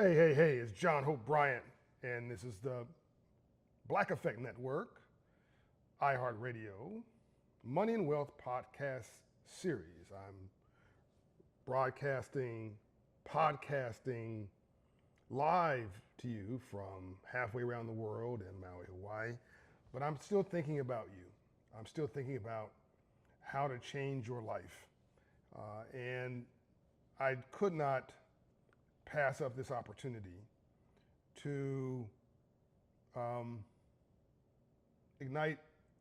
Hey, it's John Hope Bryant, and this is the Black Effect Network, iHeartRadio, Money and Wealth podcast series. I'm broadcasting, podcasting live to you from halfway around the world in Maui, Hawaii, but I'm still thinking about you. I'm still thinking about how to change your life. And I could not pass up this opportunity to ignite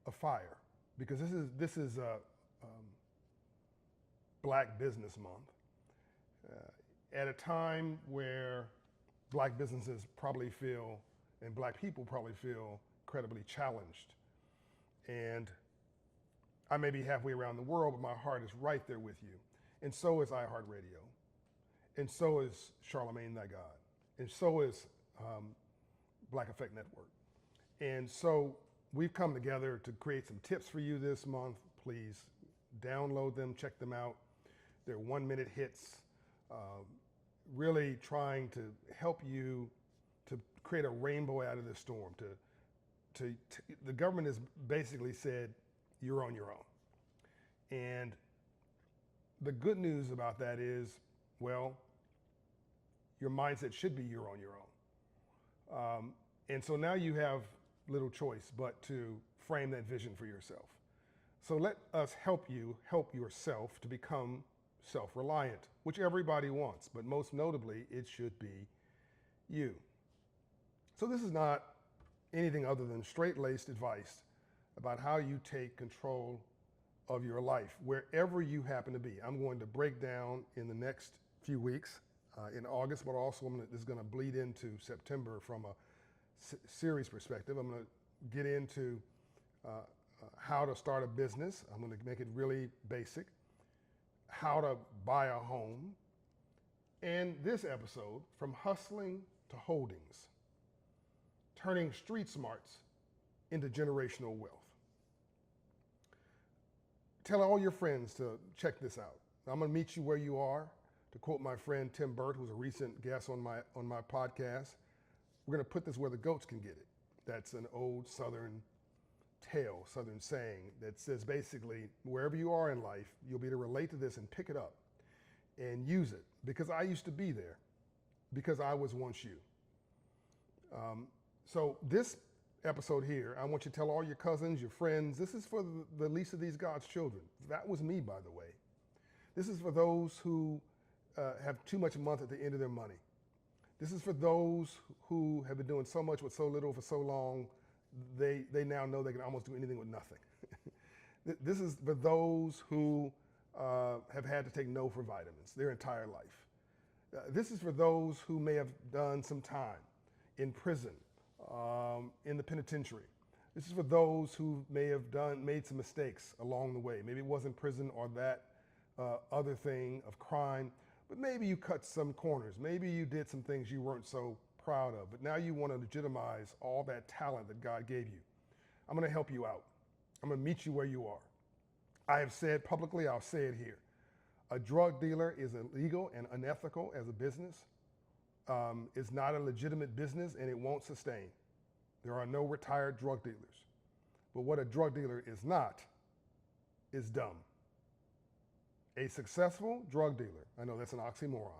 a fire, because this is a Black Business Month at a time where Black businesses probably feel and Black people probably feel incredibly challenged. And I may be halfway around the world, but my heart is right there with you. And so is iHeartRadio. And so is Charlemagne Thy God. And so is Black Effect Network. And so we've come together to create some tips for you this month. Please download them, check them out. They're 1-minute hits, really trying to help you to create a rainbow out of this storm. The government has basically said, you're on your own. And the good news about that is, well, your mindset should be you're on your own. And so now you have little choice but to frame that vision for yourself. So let us help you help yourself to become self-reliant, which everybody wants, but most notably, it should be you. So this is not anything other than straight-laced advice about how you take control of your life, wherever you happen to be. I'm going to break down in the next few weeks in August, but also this is going to bleed into September from a series perspective. I'm going to get into how to start a business. I'm going to make it really basic, how to buy a home, and this episode, from hustling to holdings, turning street smarts into generational wealth. Tell all your friends to check this out. I'm going to meet you where you are. To quote my friend Tim Burt, who's a recent guest on my podcast, we're going to put this where the goats can get it. That's an old Southern tale, Southern saying that says basically, wherever you are in life, you'll be able to relate to this and pick it up and use it. Because I used to be there, because I was once you. So this episode here, I want you to tell all your cousins, your friends, this is for the least of these God's children. That was me, by the way. This is for those who have too much a month at the end of their money. This is for those who have been doing so much with so little for so long, they now know they can almost do anything with nothing. This is for those who have had to take no for vitamins their entire life. This is for those who may have done some time in prison, in the penitentiary. This is for those who may have made some mistakes along the way. Maybe it wasn't prison or that other thing of crime, but maybe you cut some corners. Maybe you did some things you weren't so proud of, but now you want to legitimize all that talent that God gave you. I'm going to help you out. I'm going to meet you where you are. I have said publicly, I'll say it here. A drug dealer is illegal and unethical as a business. It's not a legitimate business, and it won't sustain. There are no retired drug dealers. But what a drug dealer is not is dumb. A successful drug dealer, I know that's an oxymoron,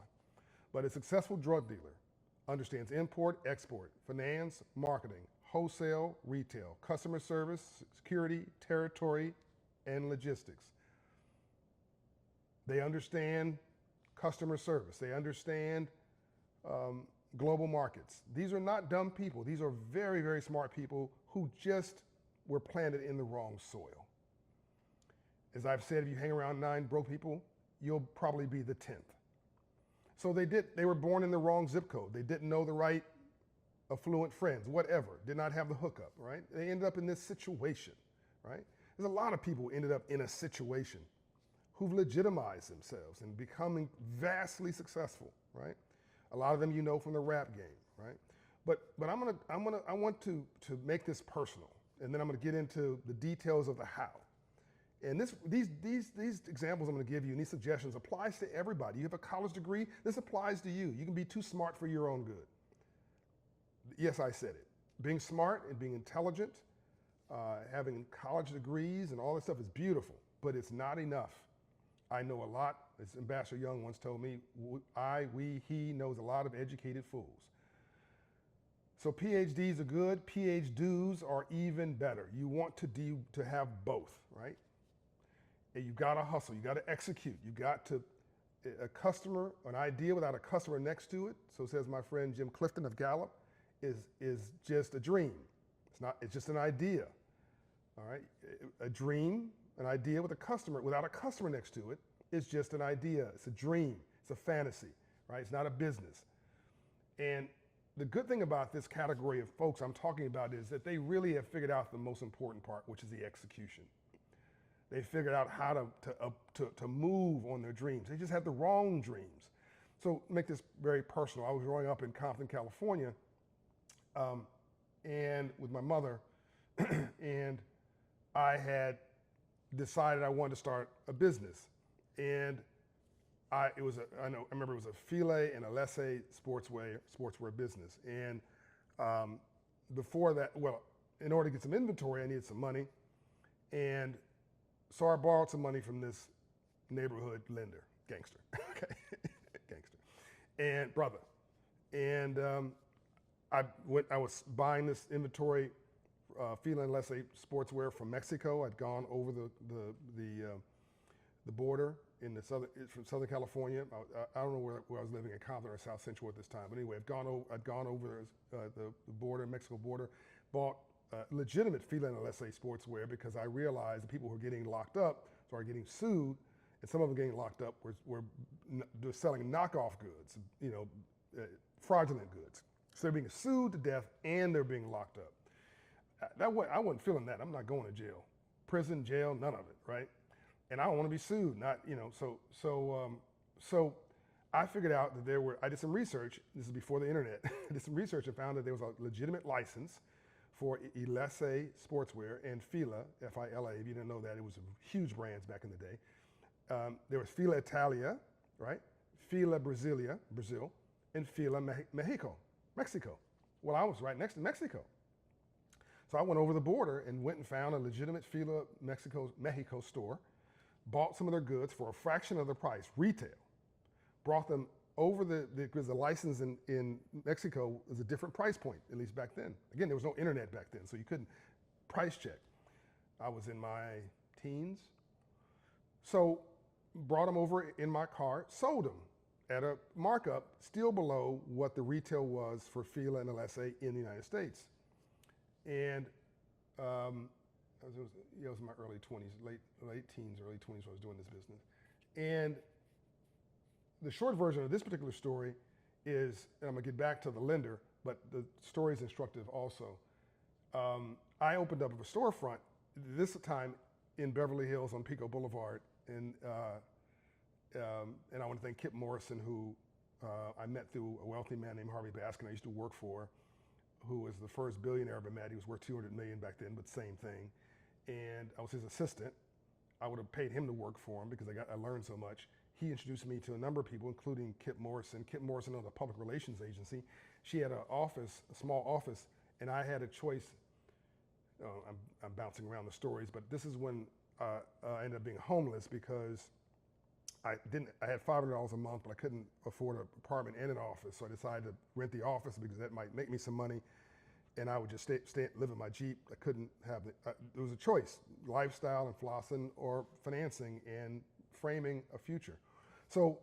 but a successful drug dealer understands import, export, finance, marketing, wholesale, retail, customer service, security, territory, and logistics. They understand customer service. They understand global markets. These are not dumb people. These are very, very smart people who just were planted in the wrong soil. As I've said, if you hang around 9 broke people, you'll probably be the 10th. So they were born in the wrong zip code. They didn't know the right affluent friends, whatever, did not have the hookup, right? They ended up in this situation, right? There's a lot of people who ended up in a situation who've legitimized themselves and becoming vastly successful, right? A lot of them you know from the rap game, right? But I want to make this personal, and then I'm gonna get into the details of the how. And these examples I'm going to give you and these suggestions applies to everybody. You have a college degree, this applies to you. You can be too smart for your own good. Yes, I said it. Being smart and being intelligent, having college degrees and all this stuff is beautiful, but it's not enough. I know a lot, as Ambassador Young once told me, he knows a lot of educated fools. So PhDs are good, PhDs are even better. You want to have both, right? And you gotta hustle, you gotta execute, you got to, an idea without a customer next to it, so says my friend Jim Clifton of Gallup, is just a dream. It's just an idea, all right? A dream, an idea with a customer, without a customer next to it, is just an idea. It's a dream, it's a fantasy, right? It's not a business. And the good thing about this category of folks I'm talking about is that they really have figured out the most important part, which is the execution. They figured out how to move on their dreams. They just had the wrong dreams. So make this very personal. I was growing up in Compton, California, and with my mother, and I had decided I wanted to start a business. And I remember it was a Fila and a Lesse sportswear business. And before that, well, in order to get some inventory, I needed some money. And so I borrowed some money from this neighborhood lender, gangster, okay, gangster, and brother. And I was buying this inventory, Fila and Lesse sportswear from Mexico. I'd gone over the border from Southern California. I don't know where I was living, in Compton or South Central at this time. But anyway, I'd gone over the border, Mexico border, bought legitimate Fila and Lesse sportswear because I realized the people who were getting locked up started getting sued, and some of them getting locked up were selling knockoff goods, fraudulent goods. So they're being sued to death and they're being locked up. I wasn't feeling that. I'm not going to jail. Prison, jail, none of it, right? And I don't want to be sued, so I figured out that I did some research, this is before the internet, I did some research and found that there was a legitimate license for Lesse sportswear and Fila, F-I-L-A, if you didn't know that, it was huge brands back in the day. There was Fila Italia, right? Fila Brasilia, Brazil, and Fila Mexico. Well, I was right next to Mexico. So I went over the border and went and found a legitimate Fila Mexico store, bought some of their goods for a fraction of the price, retail, brought them over because the license in Mexico was a different price point, at least back then. Again, there was no internet back then, so you couldn't price check. I was in my teens. So brought them over in my car, sold them at a markup still below what the retail was for Fila and Lesse in the United States. And it was my early 20s, late teens, early 20s when I was doing this business. And the short version of this particular story is, and I'm gonna get back to the lender, but the story is instructive also. I opened up a storefront, this time in Beverly Hills on Pico Boulevard, and I want to thank Kip Morrison, who I met through a wealthy man named Harvey Baskin I used to work for, who was the first billionaire I ever met. He was worth $200 million back then, but same thing. And I was his assistant. I would have paid him to work for him because I learned so much. He introduced me to a number of people, including Kip Morrison. Kip Morrison owned a public relations agency. She had a small office, and I had a choice. I'm bouncing around the stories, but this is when I ended up being homeless because I had $500 a month, but I couldn't afford an apartment and an office. So I decided to rent the office because that might make me some money. And I would just live in my Jeep. I couldn't have there was a choice, lifestyle and flossing or financing and framing a future. So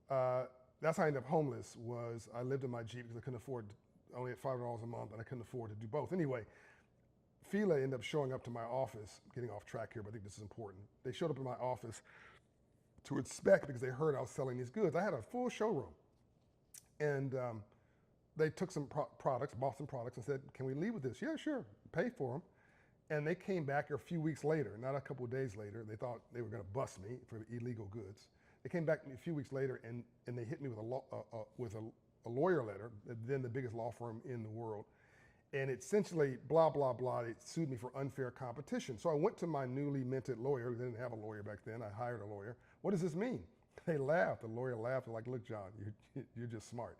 that's how I ended up homeless, was I lived in my Jeep because I couldn't afford, I only had $500 a month and I couldn't afford to do both. Anyway, Fila ended up showing up to my office, getting off track here, but I think this is important. They showed up in my office to inspect because they heard I was selling these goods. I had a full showroom. And they took some products, bought some products and said, can we leave with this? Yeah, sure, pay for them. And they came back a few weeks later, not a couple of days later. They thought they were gonna bust me for illegal goods. They came back a few weeks later and they hit me with a lawyer letter, then the biggest law firm in the world. And essentially, blah, blah, blah, they sued me for unfair competition. So I went to my newly minted lawyer. They didn't have a lawyer back then. I hired a lawyer. What does this mean? They laughed. The lawyer laughed. They're like, look, John, you're just smart.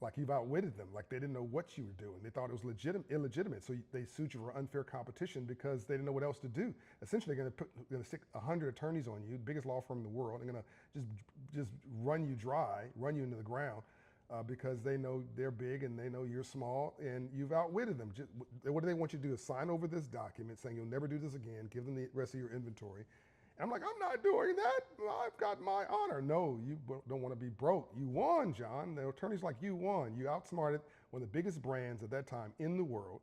Like you've outwitted them. Like they didn't know what you were doing. They thought it was illegitimate. So they sued you for unfair competition because they didn't know what else to do. Essentially, they're going to stick 100 attorneys on you, biggest law firm in the world. They're going to just run you dry, run you into the ground. Because they know they're big and they know you're small and you've outwitted them. What do they want you to do is sign over this document saying you'll never do this again, give them the rest of your inventory. And I'm like, I'm not doing that. I've got my honor. No, you don't want to be broke. You won, John. The attorney's like, you won. You outsmarted one of the biggest brands at that time in the world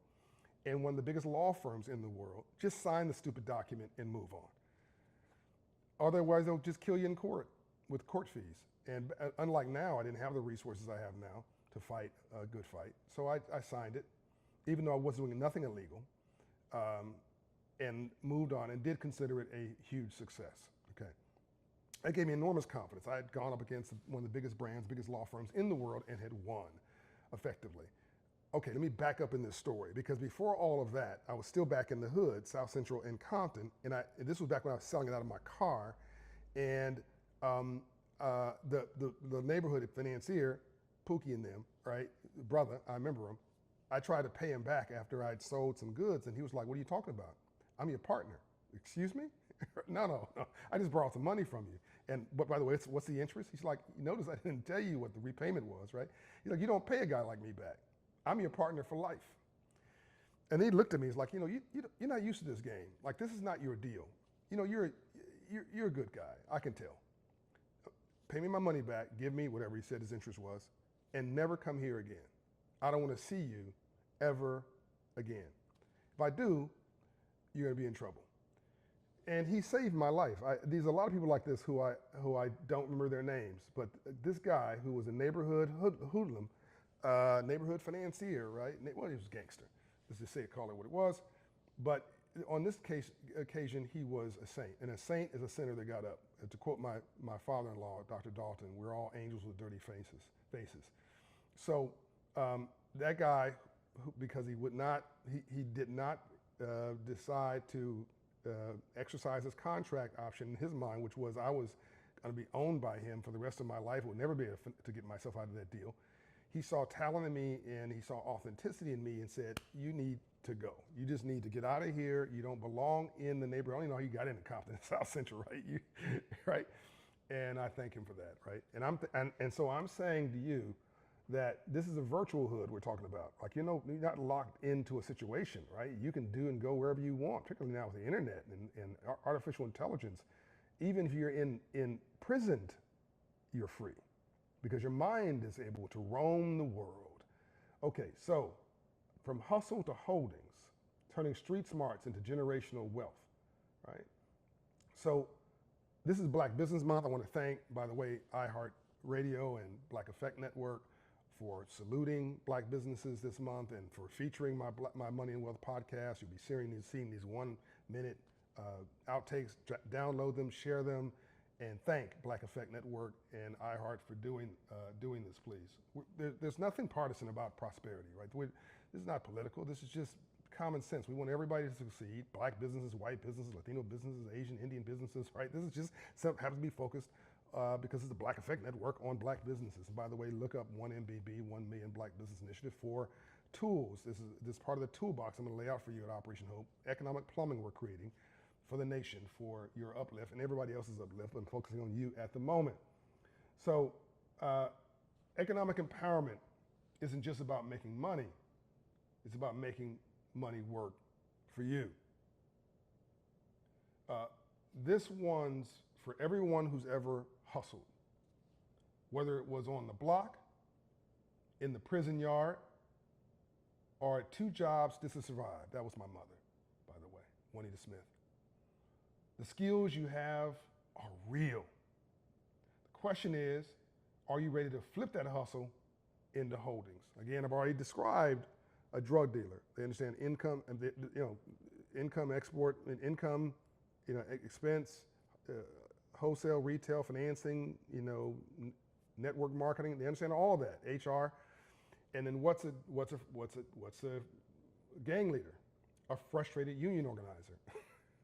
and one of the biggest law firms in the world. Just sign the stupid document and move on. Otherwise, they'll just kill you in court with court fees. And unlike now, I didn't have the resources I have now to fight a good fight. So I signed it, even though I was doing nothing illegal, and moved on and did consider it a huge success, okay? That gave me enormous confidence. I had gone up against one of the biggest brands, biggest law firms in the world and had won effectively. Okay, let me back up in this story because before all of that, I was still back in the hood, South Central in Compton, and this was back when I was selling it out of my car, and the neighborhood financier, Pookie and them, right, brother, I remember him. I tried to pay him back after I'd sold some goods, and he was like, what are you talking about? I'm your partner. Excuse me? No. I just borrowed some money from you. But by the way, what's the interest? He's like, you notice I didn't tell you what the repayment was, right? He's like, you don't pay a guy like me back. I'm your partner for life. And he looked at me, he's like, you're not used to this game. Like, this is not your deal. You're a good guy, I can tell. Pay me my money back, give me whatever he said his interest was, and never come here again. I don't want to see you ever again. If I do, you're going to be in trouble. And he saved my life. There's a lot of people like this who I don't remember their names, but this guy who was a neighborhood hoodlum, neighborhood financier, right? Well, he was a gangster. Let's just call it what it was. But on this occasion, he was a saint, and a saint is a sinner that got up. And to quote my father-in-law, Dr. Dalton, we're all angels with dirty faces. So that guy, because he did not decide to exercise his contract option in his mind, which was I was going to be owned by him for the rest of my life, would never be able to get myself out of that deal. He saw talent in me and he saw authenticity in me and said, you need to go. You just need to get out of here. You don't belong in the neighborhood. I don't even know how you got into Compton, South Central, right? Right? And I thank him for that, right? And so I'm saying to you that this is a virtual hood we're talking about. Like, you're not locked into a situation, right? You can do and go wherever you want, particularly now with the internet and artificial intelligence. Even if you're imprisoned, you're free because your mind is able to roam the world. Okay, so from hustle to holdings, turning street smarts into generational wealth, right? So this is Black Business Month. I want to thank, by the way, iHeartRadio and Black Effect Network for saluting Black businesses this month and for featuring my Money and Wealth podcast. You'll be seeing these 1-minute outtakes. Download them, share them, and thank Black Effect Network and iHeart for doing this, please. There's nothing partisan about prosperity, right? This is not political. This is just common sense. We want everybody to succeed. Black businesses, white businesses, Latino businesses, Asian, Indian businesses, right? This is just happens to be focused because it's the Black Effect Network on Black businesses. And by the way, look up 1MBB, 1 Million Black Business Initiative, for tools. This is part of the toolbox I'm going to lay out for you at Operation Hope. Economic plumbing we're creating for the nation, for your uplift and everybody else's uplift. I'm focusing on you at the moment. So economic empowerment isn't just about making money. It's about making money work for you. This one's for everyone who's ever hustled, whether it was on the block, in the prison yard, or at 2 jobs just to survive. That was my mother, by the way, Juanita Smith. The skills you have are real. The question is, are you ready to flip that hustle into holdings? Again, I've already described a drug dealer. They understand income and income export and income, expense, wholesale, retail, financing, network marketing. They understand all that, HR. And then what's a gang leader, a frustrated union organizer.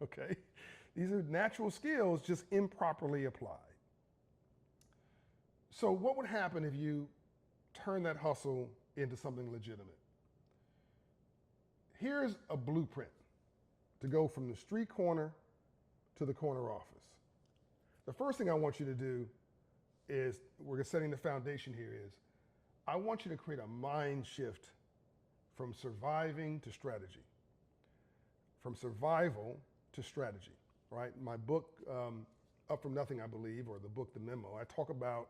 Okay? These are natural skills just improperly applied. So what would happen if you turn that hustle into something legitimate? Here's a blueprint to go from the street corner to the corner office. The first thing I want you to do is, we're setting the foundation here, is I want you to create a mind shift from surviving to strategy. From survival to strategy, right? My book, Up From Nothing, I believe, or the book, The Memo, I talk about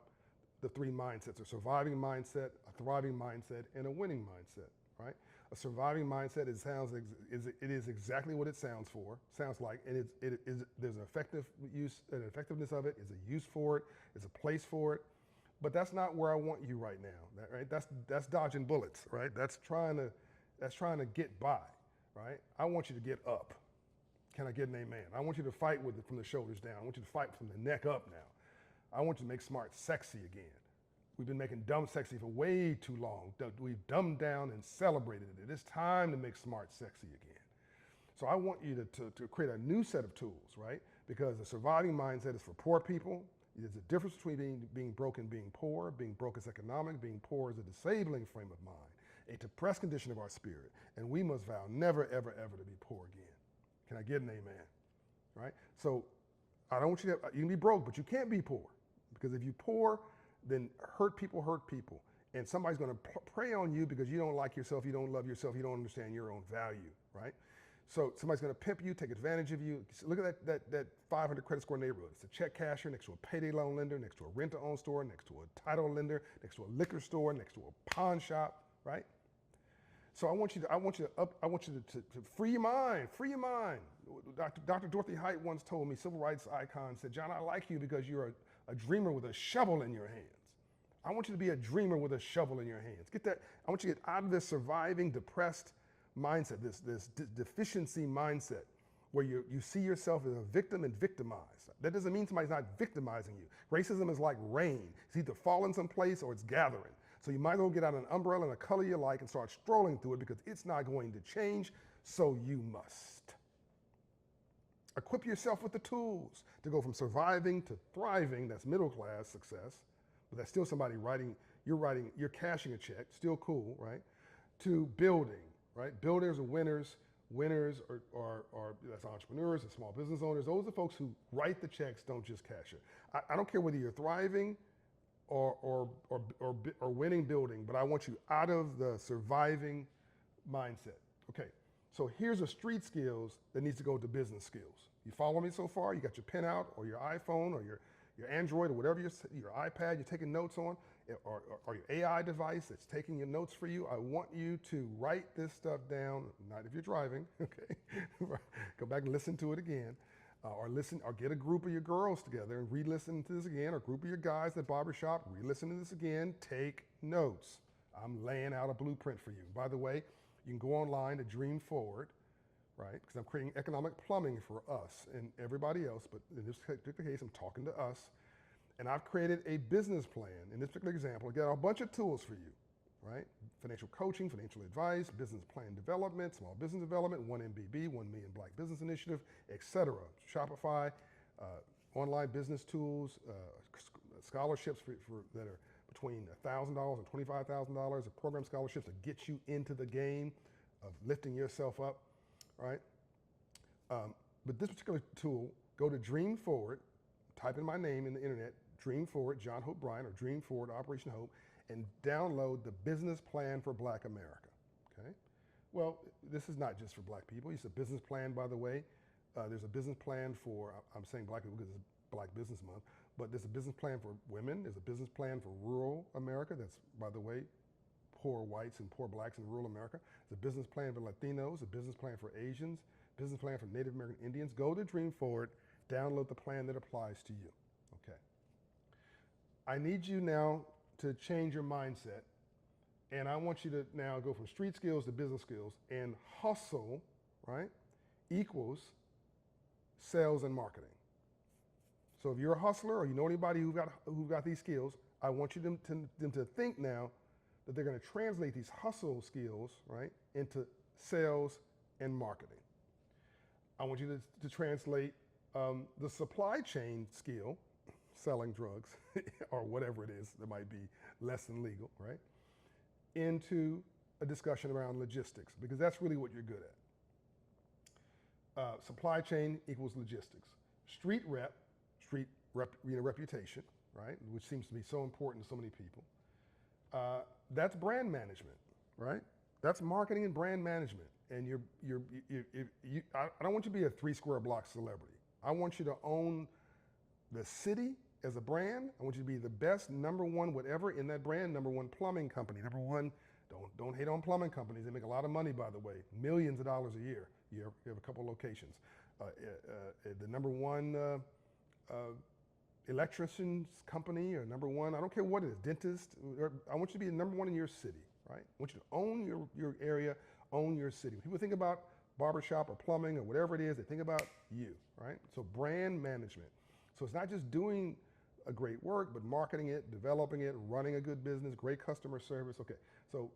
the three mindsets: a surviving mindset, a thriving mindset, and a winning mindset, right? A surviving mindset, it is exactly what it sounds like, and there's an effectiveness of it, is a use for it, is a place for it, but that's not where I want you right now, right? That's dodging bullets, right? That's trying to get by, right? I want you to get up. Can I get an amen? I want you to fight from the shoulders down. I want you to fight from the neck up now. I want you to make smart sexy again. We've been making dumb sexy for way too long. We've dumbed down and celebrated it. It's time to make smart sexy again. So I want you to create a new set of tools, right? Because the surviving mindset is for poor people. There's a difference between being broke and being poor. Being broke is economic. Being poor is a disabling frame of mind, a depressed condition of our spirit. And we must vow never, ever, ever to be poor again. Can I get an amen? Right? So I don't want you can be broke, but you can't be poor. Because if you're poor, then hurt people, and somebody's going to prey on you because you don't like yourself, you don't love yourself, you don't understand your own value, right? So somebody's going to pimp you, take advantage of you. Look at that 500 credit score neighborhood. It's a check casher next to a payday loan lender, next to a rent-to-own store, next to a title lender, next to a liquor store, next to a pawn shop, right? So I want you to free your mind, free your mind. Dr. Dorothy Height once told me, civil rights icon, said, "John, I like you because you're a dreamer with a shovel in your hands." I want you to be a dreamer with a shovel in your hands. Get that. I want you to get out of this surviving, depressed mindset, this deficiency mindset, where you see yourself as a victim and victimized. That doesn't mean somebody's not victimizing you. Racism is like rain. It's either falling someplace or it's gathering. So you might as well get out an umbrella and a color you like and start strolling through it, because it's not going to change, so you must. Equip yourself with the tools to go from surviving to thriving. That's middle class success, but that's still somebody you're cashing a check, still cool, right? To building, right? Builders are winners. Winners are that's entrepreneurs and small business owners. Those are folks who write the checks, don't just cash it. I don't care whether you're thriving or winning building, but I want you out of the surviving mindset. Okay. So here's a street skills that needs to go to business skills. You follow me so far? You got your pen out, or your iPhone, or your Android, or whatever your iPad you're taking notes on, or your AI device that's taking your notes for you. I want you to write this stuff down, not if you're driving, okay? Go back and listen to it again. Or get a group of your girls together and re-listen to this again, or a group of your guys at barbershop, re-listen to this again, take notes. I'm laying out a blueprint for you. By the way, you can go online to Dream Forward, right? Because I'm creating economic plumbing for us and everybody else, but in this particular case, I'm talking to us. And I've created a business plan. In this particular example, I got a bunch of tools for you, right? Financial coaching, financial advice, business plan development, small business development, 1 MBB, 1 Million Black Business Initiative, etc. Shopify, online business tools, scholarships that are between $1,000 and $25,000 of program scholarships to get you into the game of lifting yourself up, right? But this particular tool, go to Dream Forward, type in my name in the internet, Dream Forward, John Hope Bryant, or Dream Forward, Operation Hope, and download the business plan for Black America, okay? Well, this is not just for Black people. It's a business plan, by the way. There's a business plan for, I'm saying Black people because it's Black Business Month, but there's a business plan for women. There's a business plan for rural America. That's, by the way, poor whites and poor Blacks in rural America. There's a business plan for Latinos, a business plan for Asians, business plan for Native American Indians. Go to Dream Forward, download the plan that applies to you, okay? I need you now to change your mindset, and I want you to now go from street skills to business skills, and hustle, right, equals sales and marketing. So if you're a hustler or you know anybody who got these skills, I want you them to think now that they're going to translate these hustle skills, right, into sales, and marketing. I want you to translate the supply chain skill, selling drugs or whatever it is that might be less than legal, right, into a discussion around logistics, because that's really what you're good at. Supply chain equals logistics. Street reputation, right, which seems to be so important to so many people. That's brand management, right? That's marketing and brand management. And I don't want you to be a 3 square block celebrity. I want you to own the city as a brand. I want you to be the best #1 whatever in that brand, #1 plumbing company, #1. Don't hate on plumbing companies. They make a lot of money, by the way, millions of dollars a year. You have a couple locations. The #1 electrician's company, or #1, I don't care what it is, dentist. I want you to be the #1 in your city, right? I want you to own your area, own your city. When people think about barbershop or plumbing or whatever it is, they think about you, right? So brand management. So it's not just doing a great work, but marketing it, developing it, running a good business, great customer service. Okay, so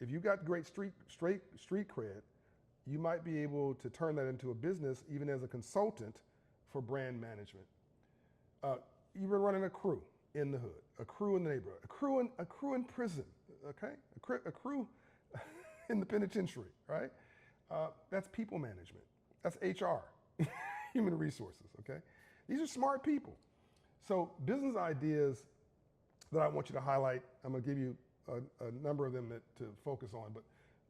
if you got great street cred, you might be able to turn that into a business even as a consultant for brand management. Even running a crew in the hood, a crew in the neighborhood, a crew in prison, okay? A crew in the penitentiary, right? That's people management. That's HR, human resources, okay? These are smart people. So business ideas that I want you to highlight, I'm gonna give you a number of them to focus on, but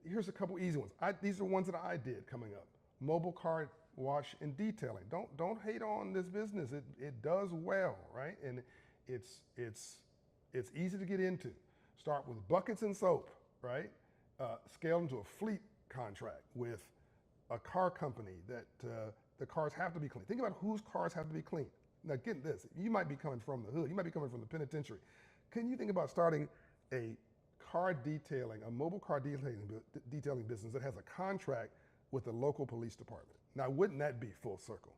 here's a couple easy ones. These are ones that I did coming up. Mobile car wash and detailing. Don't hate on this business. It does well, right? And it's easy to get into. Start with buckets and soap, right? Scale into a fleet contract with a car company that the cars have to be clean. Think about whose cars have to be clean. Now get this, you might be coming from the hood, you might be coming from the penitentiary. Can you think about starting a mobile car detailing business that has a contract with the local police department? Now, wouldn't that be full circle?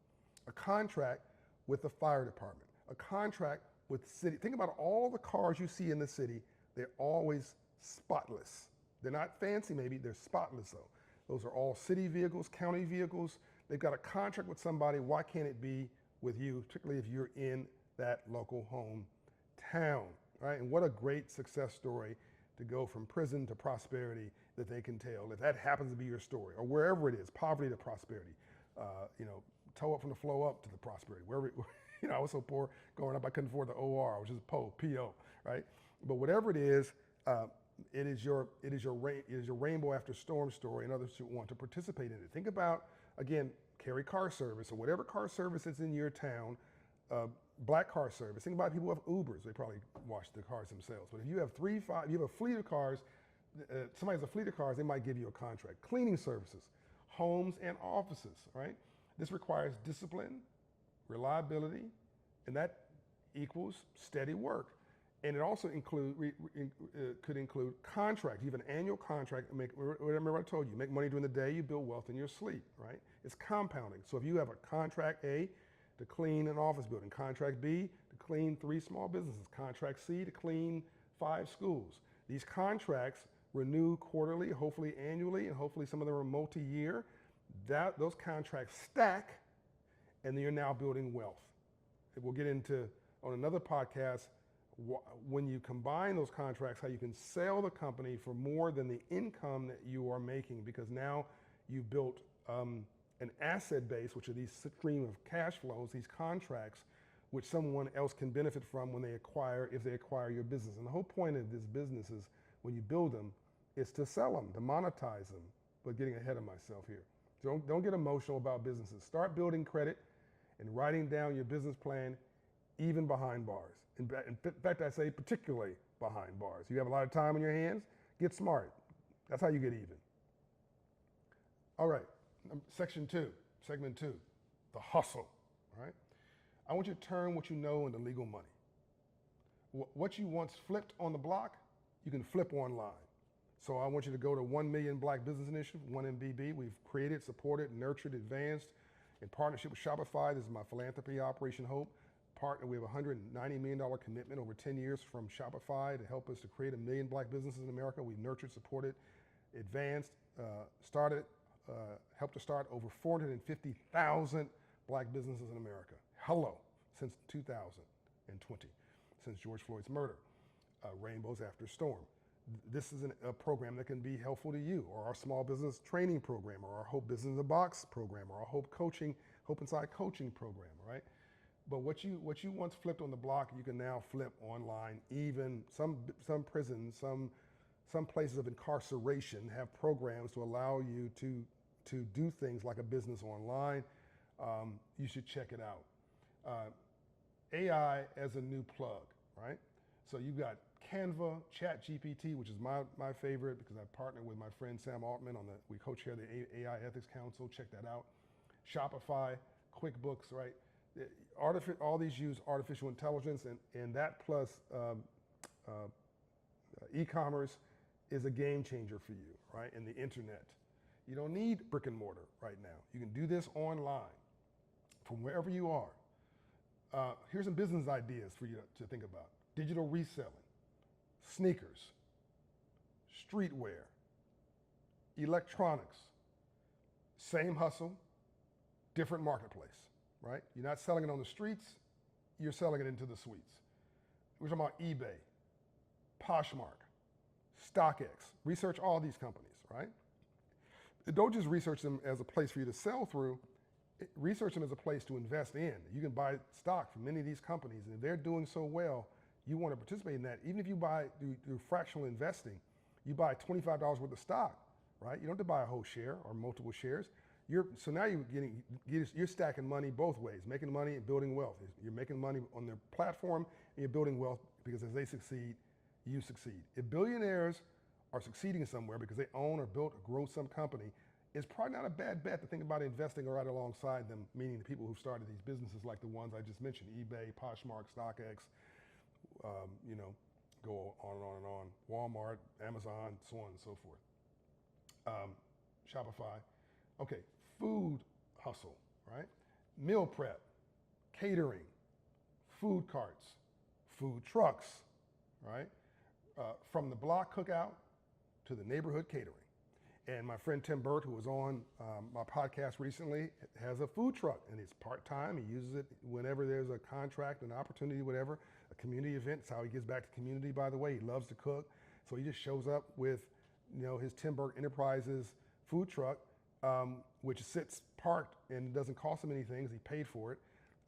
A contract with the fire department, a contract with the city. Think about all the cars you see in the city, they're always spotless. They're not fancy maybe, they're spotless though. Those are all city vehicles, county vehicles. They've got a contract with somebody, why can't it be with you, particularly if you're in that local hometown, right? And what a great success story to go from prison to prosperity that they can tell. If that happens to be your story, or wherever it is, poverty to prosperity, toe up from the flow up to the prosperity. Wherever, I was so poor growing up, I couldn't afford the OR, which is P-O, right? But whatever it is your rainbow after storm story, and others who want to participate in it. Think about, again, carry car service or whatever car service is in your town, black car service. Think about people who have Ubers. They probably wash the cars themselves. But if you have you have a fleet of cars, somebody has a fleet of cars, they might give you a contract. Cleaning services, homes and offices, right? This requires discipline, reliability, and that equals steady work. And it also could include contract. You have an annual contract. Remember I told you, make money during the day, you build wealth in your sleep, right? It's compounding. So if you have a contract A to clean an office building, contract B to clean 3 small businesses, contract C to clean 5 schools. These contracts renew quarterly, hopefully annually, and hopefully some of them are multi-year. Those contracts stack, and then you're now building wealth. And we'll get into, on another podcast, when you combine those contracts, how you can sell the company for more than the income that you are making, because now you've built an asset base, which are these stream of cash flows, these contracts, which someone else can benefit from if they acquire your business. And the whole point of this business is, when you build them, is to sell them, to monetize them. But getting ahead of myself here. Don't get emotional about businesses. Start building credit and writing down your business plan, even behind bars. In fact, I say particularly behind bars. You have a lot of time on your hands, get smart. That's how you get even. All right, segment two, the hustle, all right? I want you to turn what you know into legal money. What you once flipped on the block, you can flip online. So I want you to go to 1 Million Black Business Initiative, 1MBB. We've created, supported, nurtured, advanced in partnership with Shopify. This is my philanthropy, Operation Hope. We have a $190 million commitment over 10 years from Shopify to help us to create 1 million black businesses in America. We've nurtured, supported, advanced, started, helped to start over 450,000 black businesses in America. Hello, since 2020, since George Floyd's murder. Rainbows After Storm. This is a program that can be helpful to you, or our small business training program, or our Hope Business in the Box program, or our Hope Inside coaching program, right? But what you once flipped on the block, you can now flip online. Even some prisons, some places of incarceration have programs to allow you to do things like a business online. You should check it out. AI as a new plug, right? So you've got Canva, ChatGPT, which is my favorite because I partnered with my friend Sam Altman we co-chair the AI Ethics Council. Check that out. Shopify, QuickBooks, right? All these use artificial intelligence, and that plus e-commerce is a game changer for you, right? And the internet. You don't need brick and mortar right now. You can do this online from wherever you are. Here's some business ideas for you to think about. Digital reselling, sneakers, streetwear, electronics, same hustle, different marketplace, right? You're not selling it on the streets, you're selling it into the suites. We're talking about eBay, Poshmark, StockX. Research all these companies, right? Don't just research them as a place for you to sell through, research them as a place to invest in. You can buy stock from many of these companies, and if they're doing so well, you want to participate in that. Even if you buy through fractional investing, you buy $25 worth of stock, right? You don't have to buy a whole share or multiple shares. So now you're stacking money both ways, making money and building wealth. You're making money on their platform and you're building wealth because as they succeed, you succeed. If billionaires are succeeding somewhere because they own or built or grow some company, it's probably not a bad bet to think about investing right alongside them, meaning the people who started these businesses like the ones I just mentioned, eBay, Poshmark, StockX, go on and on and on, Walmart, Amazon, so on and so forth. Shopify. Okay, food hustle, right? Meal prep, catering, food carts, food trucks, right? From the block cookout to the neighborhood catering. And my friend Tim Burt, who was on my podcast recently, has a food truck, and it's part-time. He uses it whenever there's a contract, an opportunity, whatever, a community event. It's how he gives back to community, by the way. He loves to cook. So he just shows up with, his Tim Burt Enterprises food truck, which sits parked and doesn't cost him anything because he paid for it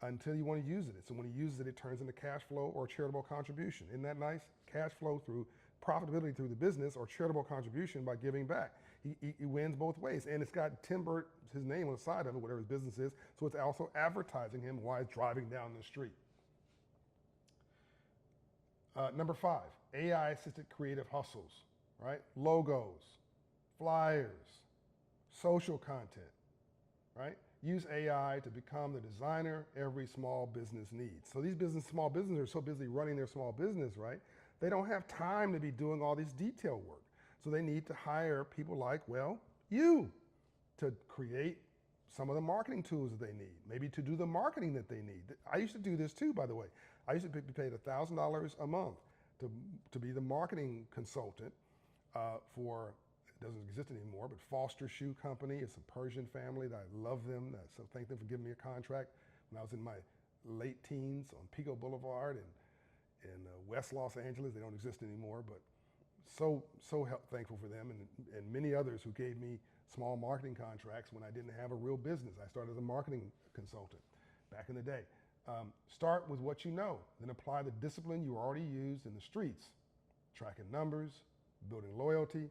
until you want to use it. So when he uses it, it turns into cash flow or charitable contribution. Isn't that nice? Cash flow through profitability through the business or charitable contribution by giving back. He wins both ways. And it's got Tim Burt, his name on the side of it, whatever his business is. So it's also advertising him while he's driving down the street. Number 5, AI-assisted creative hustles, right? Logos, flyers, social content, right? Use AI to become the designer every small business needs. So these small businesses are so busy running their small business, right? They don't have time to be doing all this detail work. So they need to hire people like, you to create some of the marketing tools that they need, maybe to do the marketing that they need. I used to do this too, by the way. I used to be paid $1,000 a month to be the marketing consultant for, it doesn't exist anymore, but Foster Shoe Company. It's a Persian family that I love them. So thank them for giving me a contract when I was in my late teens on Pico Boulevard in West Los Angeles. They don't exist anymore, but so thankful for them and many others who gave me small marketing contracts when I didn't have a real business. I started as a marketing consultant back in the day. Start with what you know, then apply the discipline you already used in the streets, tracking numbers, building loyalty,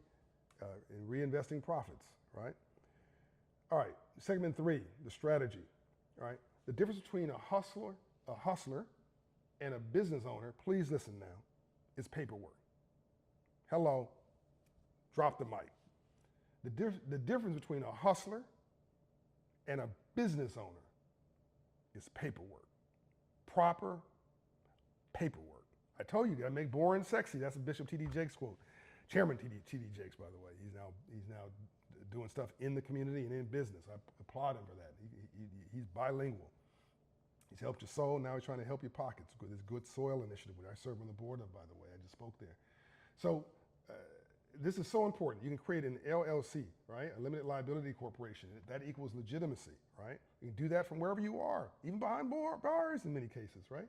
and reinvesting profits, right? All right, segment 3, the strategy, right? The difference between a hustler and a business owner, please listen now, is paperwork. Hello, drop the mic. The difference between a hustler and a business owner is paperwork. Proper paperwork. I told you, you gotta make boring sexy. That's a Bishop T.D. Jakes quote. Chairman T.D. Jakes, by the way. He's now doing stuff in the community and in business. I applaud him for that. He's bilingual. He's helped your soul, now he's trying to help your pockets with his Good Soil initiative, which I serve on the board of, by the way. I just spoke there. So this is so important. You can create an LLC, right? A limited liability corporation. That equals legitimacy, right? You can do that from wherever you are, even behind bars in many cases, right?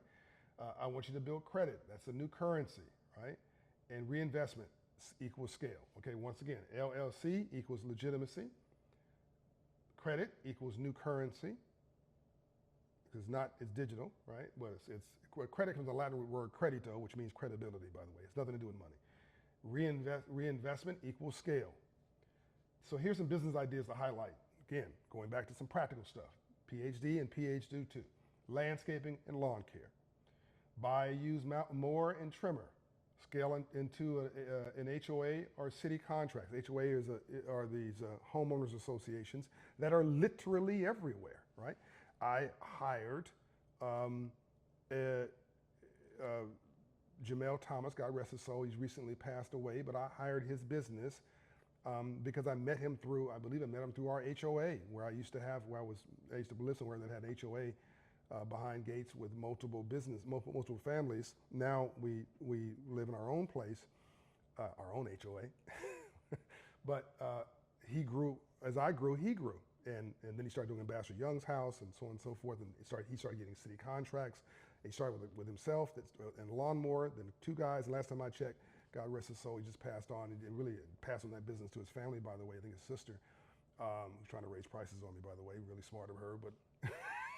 I want you to build credit. That's a new currency, right? And reinvestment equals scale. Okay, once again, LLC equals legitimacy. Credit equals new currency. It's digital, right? But credit comes from the Latin word credito, which means credibility, by the way. It's nothing to do with money. Reinvestment equals scale. So here's some business ideas to highlight. Again, going back to some practical stuff. PhD and PhD too. Landscaping and lawn care. Buy, use, mower, and trimmer. Scale into an HOA or city contracts. HOA are these homeowners associations that are literally everywhere, right? I hired Jamel Thomas, God rest his soul, he's recently passed away, but I hired his business because I met him through, I believe I met him through our HOA, where I used to live somewhere that had HOA behind gates with multiple families. Now we live in our own place, our own HOA. But he grew, as I grew, he grew. And then he started doing Ambassador Young's house and so on and so forth. And he started getting city contracts. He started with himself and lawnmower, then two guys. And last time I checked, God rest his soul, he just passed on. He really passed on that business to his family, by the way. I think his sister was trying to raise prices on me, by the way. Really smart of her, but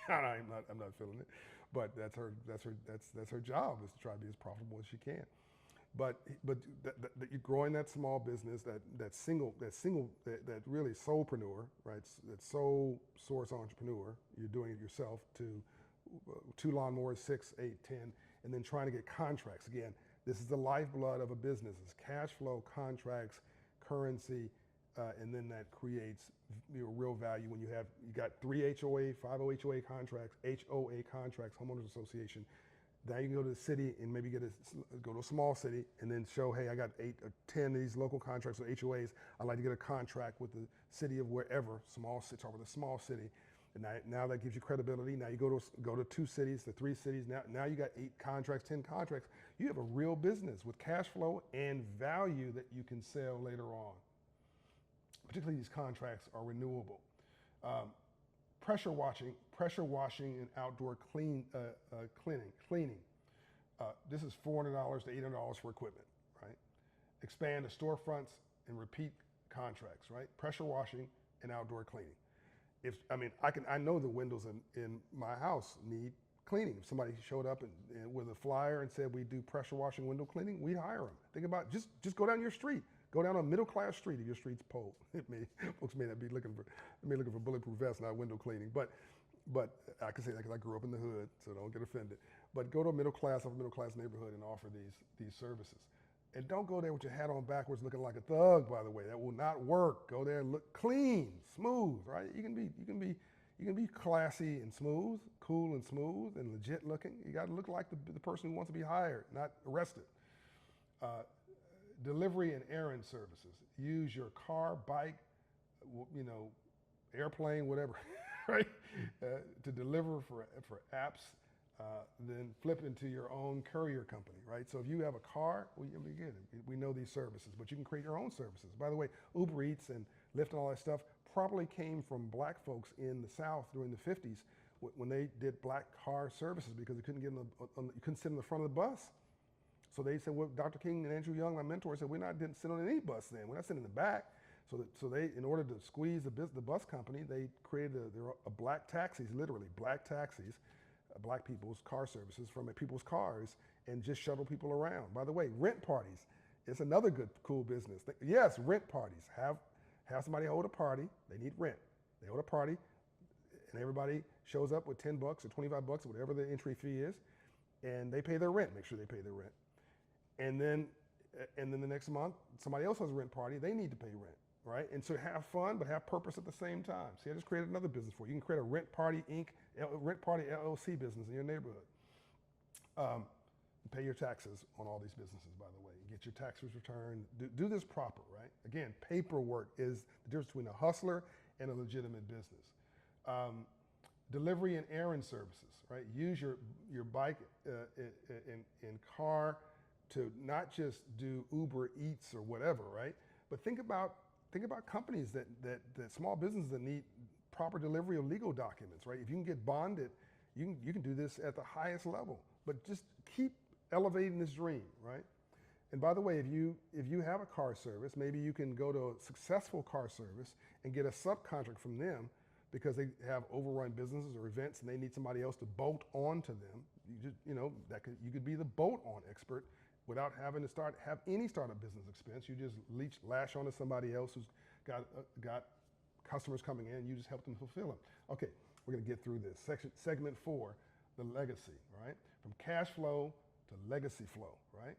I'm not feeling it. But that's her job, is to try to be as profitable as she can. But you're growing that small business, that really solopreneur, right? That sole source entrepreneur. You're doing it yourself to 2 lawnmowers, 6, 8, 10, and then trying to get contracts. Again, this is the lifeblood of a business. It's cash flow, contracts, currency, and then that creates real value when you got 3 HOA, 5 HOA contracts, homeowners association. Now you can go to the city and maybe go to a small city and then show, hey, I got 8 or 10 of these local contracts or HOAs. I'd like to get a contract with the city of wherever, start with a small city. And now that gives you credibility. Now you go to 2 cities, to 3 cities. Now you got 8 contracts, 10 contracts. You have a real business with cash flow and value that you can sell later on. Particularly these contracts are renewable. Pressure washing and outdoor cleaning. This is $400 to $800 for equipment, right? Expand to storefronts and repeat contracts, right? Pressure washing and outdoor cleaning. I know the windows in my house need cleaning. If somebody showed up and with a flyer and said we do pressure washing, window cleaning, we'd hire them. Think about just go down your street. Go down a middle-class street if your street's poor. Folks may not be looking for bulletproof vests, not window cleaning. But I can say that because I grew up in the hood, so don't get offended. But go to a upper middle class neighborhood and offer these services. And don't go there with your hat on backwards looking like a thug, by the way. That will not work. Go there and look clean, smooth, right? You can be classy and smooth, cool and smooth and legit looking. You got to look like the person who wants to be hired, not arrested. Delivery and errand services. Use your car, bike, airplane, whatever, right? To deliver for apps, then flip into your own courier company, right? So if you have a car, we know these services, but you can create your own services. By the way, Uber Eats and Lyft and all that stuff probably came from black folks in the South during the 50s when they did black car services because you couldn't sit in the front of the bus. So they said, well, Dr. King and Andrew Young, my mentor, said, didn't sit on any bus then. We're not sitting in the back. So they, in order to squeeze the bus company, they created a black taxis, literally black taxis, black people's car services from people's cars and just shuttle people around. By the way, rent parties. It's another good, cool business. Yes, rent parties. Have somebody hold a party. They need rent. They hold a party and everybody shows up with $10 or $25 or whatever the entry fee is, and they pay their rent. Make sure they pay their rent. And then the next month, somebody else has a rent party. They need to pay rent, right? And so have fun, but have purpose at the same time. See, I just created another business for you. You can create a Rent Party Inc., Rent Party LLC business in your neighborhood. Pay your taxes on all these businesses, by the way. Get your taxes returned. Do this proper, right? Again, paperwork is the difference between a hustler and a legitimate business. Delivery and errand services, right? Use your bike and car to not just do Uber Eats or whatever, right? But think about companies that small businesses that need proper delivery of legal documents, right? If you can get bonded, you can do this at the highest level. But just keep elevating this dream, right? And by the way, if you have a car service, maybe you can go to a successful car service and get a subcontract from them because they have overrun businesses or events and they need somebody else to bolt on to them. You could be the bolt on expert without having to have any startup business expense. You just lash onto somebody else who's got customers coming in. You just help them fulfill them. Okay, we're going to get through this. Segment 4, the legacy, right? From cash flow to legacy flow, right?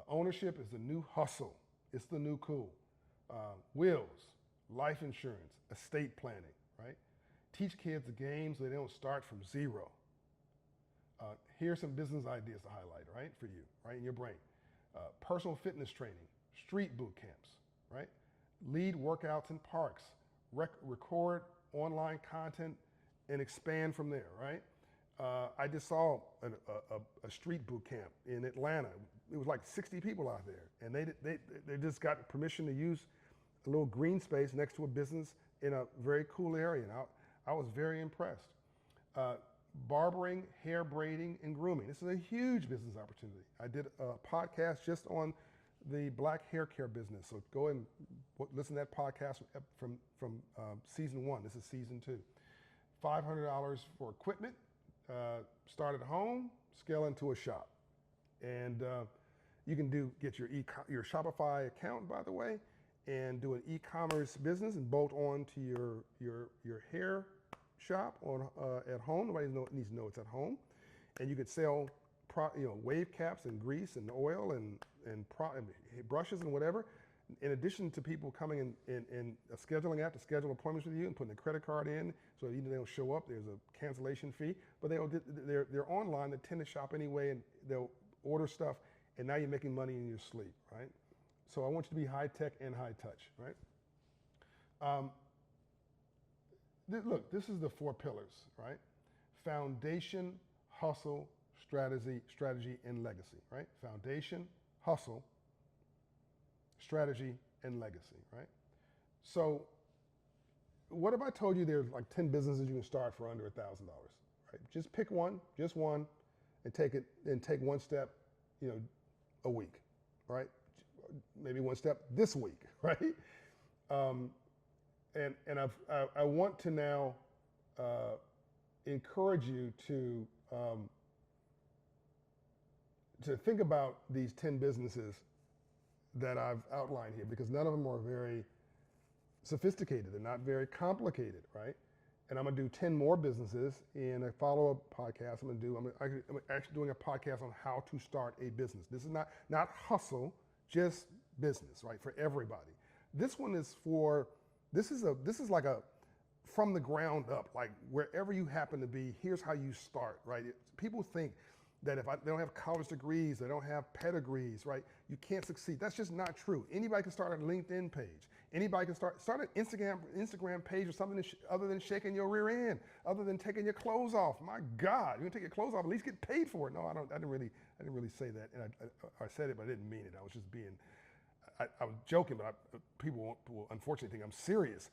Ownership is the new hustle. It's the new cool. Wills, life insurance, estate planning, right? Teach kids the game so they don't start from zero. Here's some business ideas to highlight, right, for you, right, in your brain. Personal fitness training, street boot camps, right? Lead workouts in parks, record online content and expand from there, right? I just saw a street boot camp in Atlanta. It was like 60 people out there, and they just got permission to use a little green space next to a business in a very cool area, and I was very impressed. Barbering, hair braiding, and grooming. This is a huge business opportunity. I did a podcast just on the black hair care business, so go and listen to that podcast from season 1. This is season 2. $500 for equipment. Start at home, scale into a shop, and you can get your Shopify account, by the way, and do an e-commerce business and bolt on to your hair shop at home. Nobody needs to know it's at home, and you could sell wave caps and grease and oil and brushes and whatever. In addition to people coming in a scheduling app to schedule appointments with you and putting a credit card in, so even if they don't show up, there's a cancellation fee. But they're online. They tend to shop anyway, and they'll order stuff. And now you're making money in your sleep, right? So I want you to be high tech and high touch, right? Look, this is the 4 pillars, right? Foundation, hustle, strategy, and legacy, right? Foundation, hustle, strategy, and legacy, right? So what if I told you there's like 10 businesses you can start for under $1,000, right? Just pick one, and take one step, a week, right? Maybe one step this week, right? And I want to now encourage you to think about these 10 businesses that I've outlined here, because none of them are very sophisticated. They're not very complicated, right? And I'm gonna do 10 more businesses in a follow-up podcast. I'm actually doing a podcast on how to start a business. This is not hustle, just business, right? For everybody. This one is this is like a from the ground up, like wherever you happen to be, here's how you start, right? People think that if they don't have college degrees, they don't have pedigrees, right? You can't succeed. That's just not true. Anybody can start a LinkedIn page. Anybody can start an Instagram page or something other than shaking your rear end, other than taking your clothes off. My God, you're gonna take your clothes off, at least get paid for it. No, I didn't really say that, and I said it, but I didn't mean it. I was just being, I was joking, but people will unfortunately think I'm serious.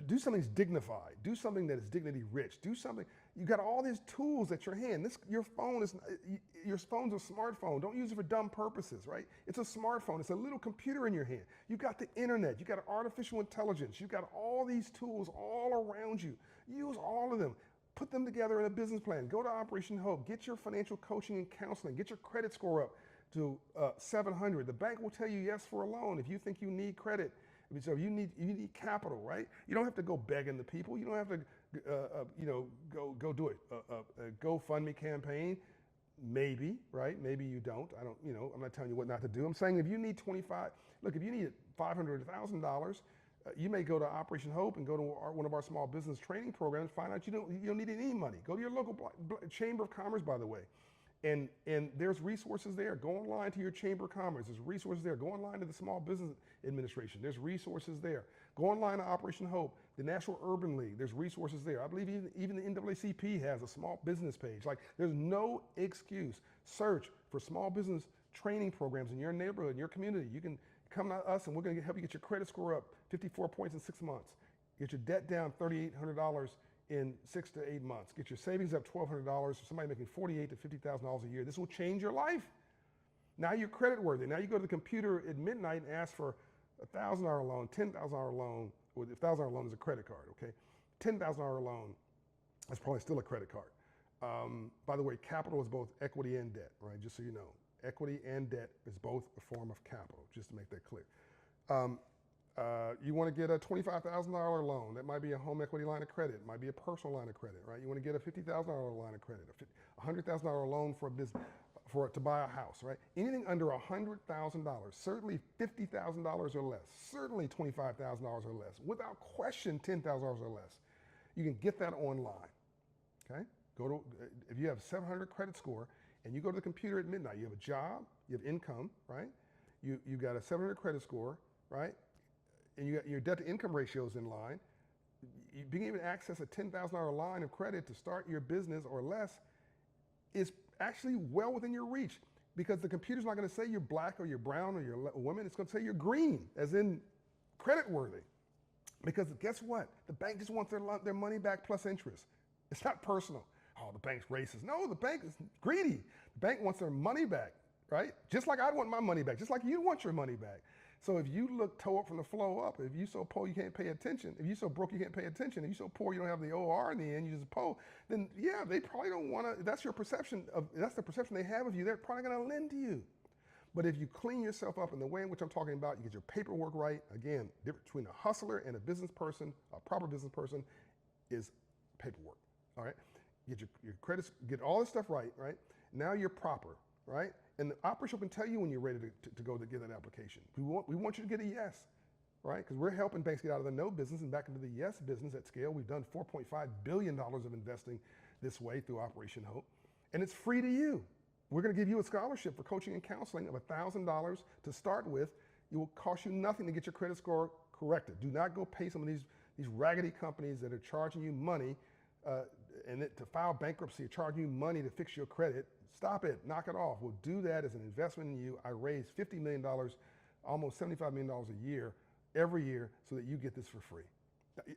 Do something that's dignified. Do something that is dignity rich. Do something. You got all these tools at your hand. Your phone's a smartphone. Don't use it for dumb purposes, right? It's a smartphone. It's a little computer in your hand. You got the internet. You got artificial intelligence. You got all these tools all around you. Use all of them. Put them together in a business plan. Go to Operation Hope. Get your financial coaching and counseling. Get your credit score up to 700. The bank will tell you yes for a loan if you think you need credit. So you need capital, right? You don't have to go begging the people. You don't have to, go do a GoFundMe campaign. Maybe, right? Maybe you don't. I'm not telling you what not to do. I'm saying if you need if you need $500, $1,000, you may go to Operation Hope and go to one of our small business training programs. Find out you don't need any money. Go to your local Chamber of Commerce, by the way. And there's resources there. Go online to your Chamber of Commerce. There's resources there. Go online to the Small Business Administration. There's resources there. Go online to Operation Hope, the National Urban League. There's resources there. I believe even the NAACP has a small business page. Like, there's no excuse. Search for small business training programs in your neighborhood, in your community. You can come to us and we're going to help you get your credit score up 54 points in 6 months. Get your debt down $3,800 in 6 to 8 months. Get your savings up $1,200 for somebody making $48,000 to $50,000 a year. This will change your life. Now you're credit worthy. Now you go to the computer at midnight and ask for a $1,000 loan, $10,000 loan, or the $1,000 loan is a credit card, okay? $10,000 loan, that's probably still a credit card. By the way, capital is both equity and debt, right? Just so you know. Equity and debt is both a form of capital, just to make that clear. You want to get a $25,000 loan. That might be a home equity line of credit. It might be a personal line of credit, right? You want to get a $50,000 line of credit, a $100,000 loan for a business, to buy a house, right? Anything under $100,000, certainly $50,000 or less, certainly $25,000 or less, without question $10,000 or less. You can get that online, okay? If you have a 700 credit score and you go to the computer at midnight, you have a job, you have income, right? You got a 700 credit score, right? And you got your debt to income ratios in line. Being able to access a $10,000 line of credit to start your business or less is actually well within your reach, because the computer's not going to say you're black or you're brown or you're a woman. It's going to say you're green, as in credit worthy. Because guess what? The bank just wants their money back plus interest. It's not personal. Oh, the bank's racist. No, the bank is greedy. The bank wants their money back, right? Just like I want my money back, just like you want your money back. So if you look toe up from the flow up, if you so poor you can't pay attention, if you so broke you can't pay attention, if you so poor you don't have the OR in the end, you just poor, then yeah, they probably don't want to, that's your perception of, that's the perception they have of you, they're probably going to lend to you. But if you clean yourself up in the way in which I'm talking about, you get your paperwork right, again, the difference between a hustler and a business person, a proper business person, is paperwork, all right? Get your credits, get all this stuff right, right? Now you're proper, right? And the operation can tell you when you're ready to go to get that application. We want you to get a yes, right? Because we're helping banks get out of the no business and back into the yes business at scale. We've done $4.5 billion of investing this way through Operation Hope. And it's free to you. We're going to give you a scholarship for coaching and counseling of $1,000 to start with. It will cost you nothing to get your credit score corrected. Do not go pay some of these raggedy companies that are charging you money to file bankruptcy, charging you money to fix your credit. Stop it, knock it off. We'll do that as an investment in you. I raise $50 million, almost $75 million a year, every year, so that you get this for free.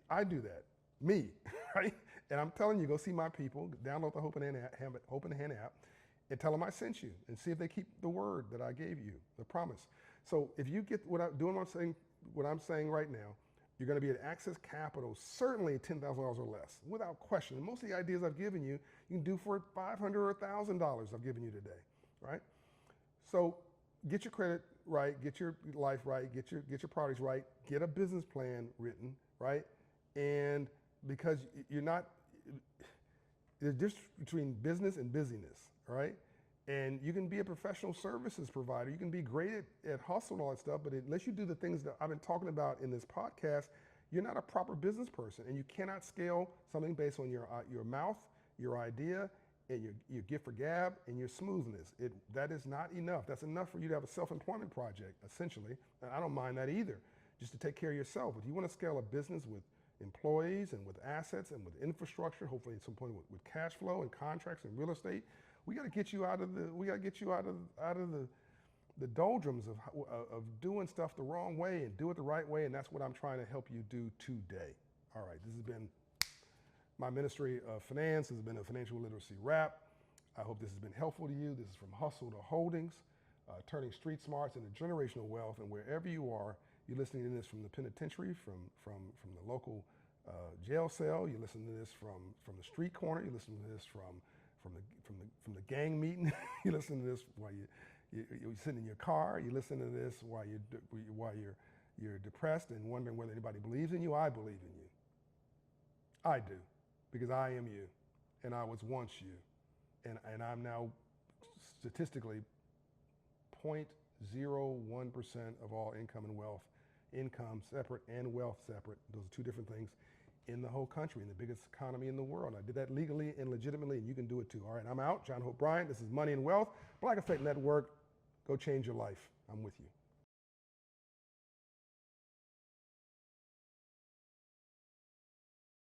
I do that, me, right? And I'm telling you, go see my people, download the Hope in the Hand app, and tell them I sent you, and see if they keep the word that I gave you, the promise. So if you get what I'm saying right now, you're going to be at Access Capital, certainly $10,000 or less, without question. And most of the ideas I've given you, you can do for $500 or $1,000 I've given you today, right? So get your credit right, get your life right, get your priorities right, get a business plan written, right? And because there's a difference between business and busyness, right? And you can be a professional services provider. You can be great at hustle and all that stuff, but unless you do the things that I've been talking about in this podcast, you're not a proper business person, and you cannot scale something based on your mouth, your idea, and your gift for gab, and your smoothness. That is not enough. That's enough for you to have a self-employment project, essentially. And I don't mind that either, just to take care of yourself. If you want to scale a business with employees and with assets and with infrastructure, hopefully at some point with cash flow and contracts and real estate, we got to get you out of the doldrums of doing stuff the wrong way and do it the right way, and that's what I'm trying to help you do today. All right, this has been my Ministry of Finance. This has been a financial literacy wrap. I hope this has been helpful to you. This is from hustle to holdings, turning street smarts into generational wealth. And wherever you are, you're listening to this from the penitentiary, from the local jail cell. You're listening to this from the street corner. You're listening to this from the gang meeting. You listen to this while you're sitting in your car. You listen to this while you're depressed and wondering whether anybody believes in you. I believe in you. I do, because I am you, and I was once you, and I'm now statistically 0.01% of all income and wealth. Income separate and wealth separate. Those are two different things in the whole country, in the biggest economy in the world. I did that legally and legitimately, and you can do it too. All right, I'm out. John Hope Bryant. This is Money and Wealth, Black Effect Network. Go change your life. I'm with you.